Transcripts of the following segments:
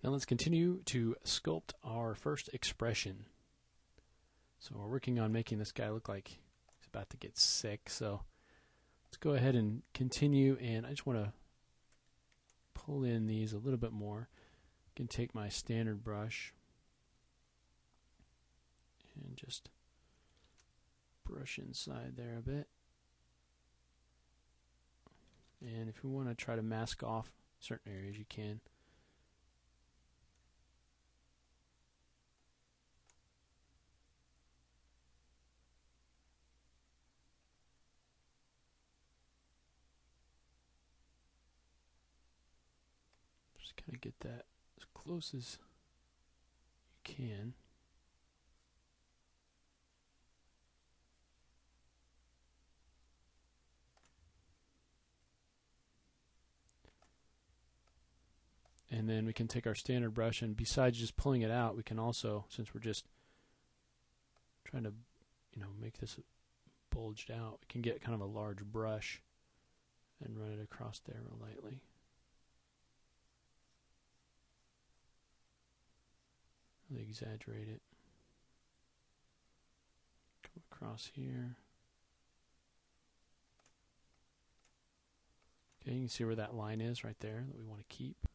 Now let's continue to sculpt our first expression. So we're working on making this guy look like he's about to get sick. So let's go ahead and continue, and I just want to pull in these a little bit more. I can take my standard brush and just brush inside there a bit. And if you want to try to mask off certain areas, you can. Just kind of get that as close as you can. And then we can take our standard brush, and besides just pulling it out, we can also, since we're just trying to, make this bulged out, we can get kind of a large brush and run it across there real lightly. Really exaggerate it. Come across here. Okay, you can see where that line is right there that we want to keep.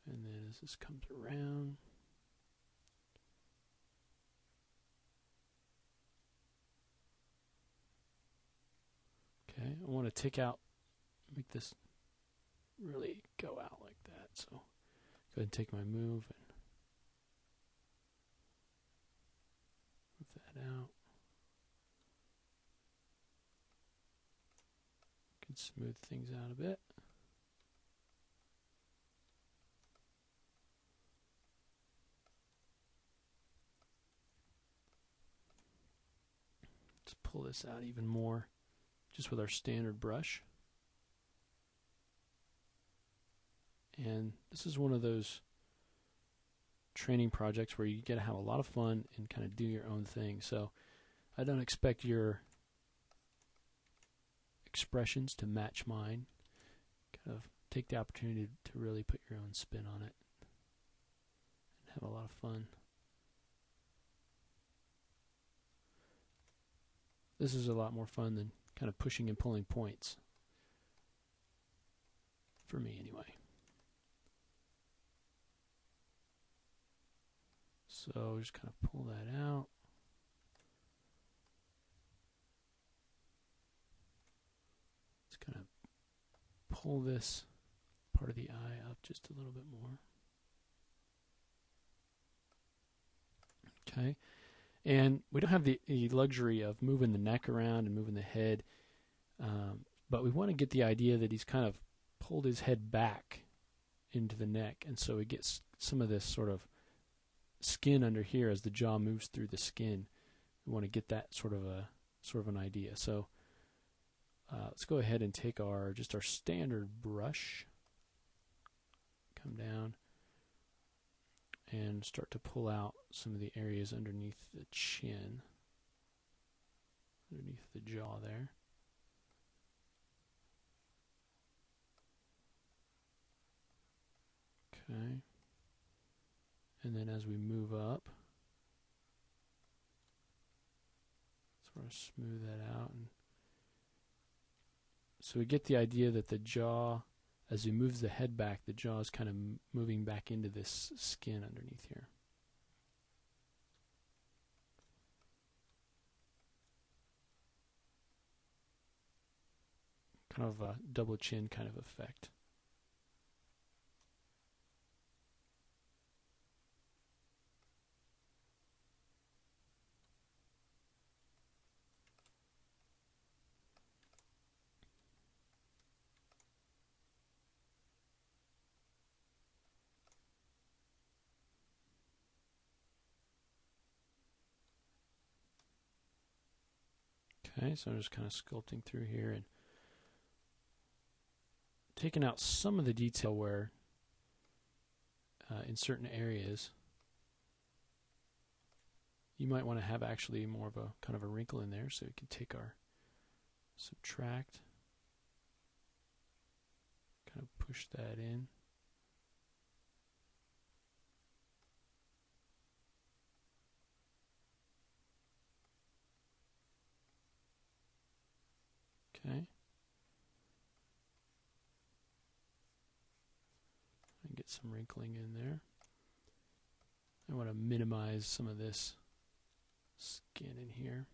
And then as this comes around, okay, I want to take out, make this really go out like that. So go ahead and take my move and move that out. Can smooth things out a bit. Let's pull this out even more just with our standard brush. And this is one of those training projects where you get to have a lot of fun and kind of do your own thing. So I don't expect your expressions to match mine. Kind of take the opportunity to really put your own spin on it and have a lot of fun. This is a lot more fun than kind of pushing and pulling points. For me, anyway. So just kind of pull that out. Let's kind of pull this part of the eye up just a little bit more. Okay. And we don't have the luxury of moving the neck around and moving the head, but we want to get the idea that he's kind of pulled his head back into the neck, and so he gets some of this sort of skin under here as the jaw moves through the skin. We want to get that sort of an idea. So let's go ahead and take our standard brush, come down, and start to pull out some of the areas underneath the chin, underneath the jaw there. Okay. And then as we move up, sort of smooth that out. And so we get the idea that the jaw, as he moves the head back, the jaw is kind of moving back into this skin underneath here. Kind of a double chin kind of effect. Okay, so I'm just kind of sculpting through here and taking out some of the detail where in certain areas you might want to have actually more of a kind of a wrinkle in there, so we can take our subtract, kind of push that in. get some wrinkling in there. I want to minimize some of this skin in here.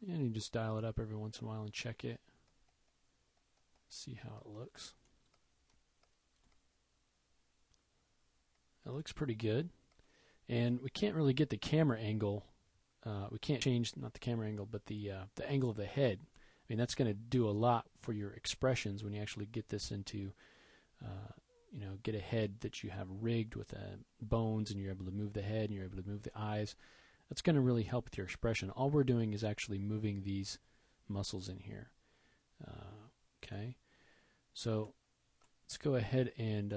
And you just dial it up every once in a while and check it. See how it looks. It looks pretty good. And we can't really get the camera angle. We can't change, not the camera angle, but the angle of the head. I mean, that's going to do a lot for your expressions when you actually get this into, get a head that you have rigged with bones, and you're able to move the head, and you're able to move the eyes. That's going to really help with your expression. All we're doing is actually moving these muscles in here. Okay, so let's go ahead and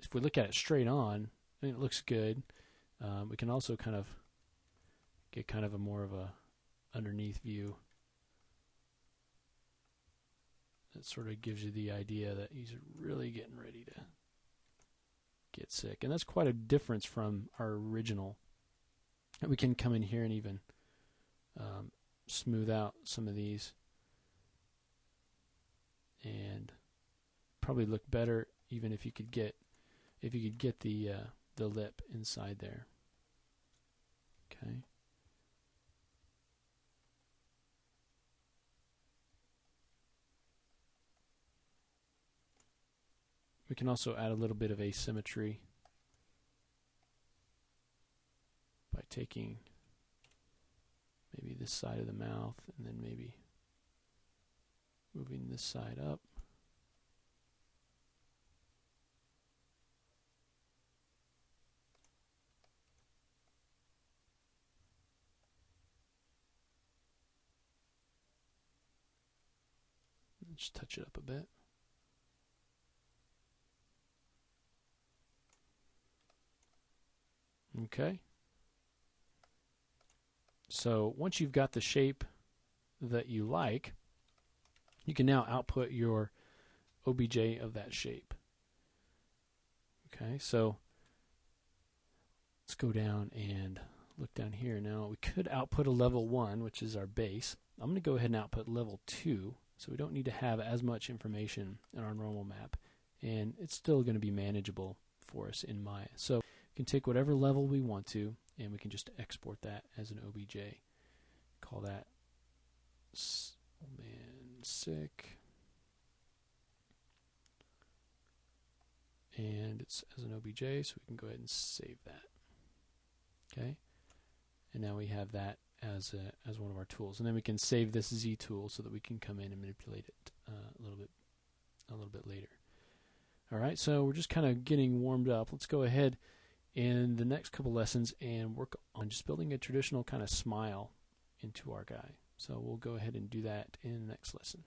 if we look at it straight on, I mean, it looks good. We can also kind of get kind of a more of a underneath view. That sort of gives you the idea that he's really getting ready to get sick. And that's quite a difference from our original. We can come in here and even smooth out some of these, and probably look better even if you could get the lip inside there. Okay. We can also add a little bit of asymmetry by taking maybe this side of the mouth and then maybe moving this side up. Just touch it up a bit. Okay. So once you've got the shape that you like, you can now output your OBJ of that shape. Okay, so let's go down and look down here. Now we could output a level 1, which is our base. I'm going to go ahead and output level 2, so we don't need to have as much information in our normal map, and it's still going to be manageable for us in Maya. So we can take whatever level we want to, and we can just export that as an OBJ. Call that old man sick, and it's as an OBJ, so we can go ahead and save that. Okay, and now we have that as one of our tools, and then we can save this Z tool so that we can come in and manipulate it a little bit later. All right, so we're just kind of getting warmed up. Let's go ahead in the next couple lessons and work on just building a traditional kind of smile into our guy. So we'll go ahead and do that in the next lesson.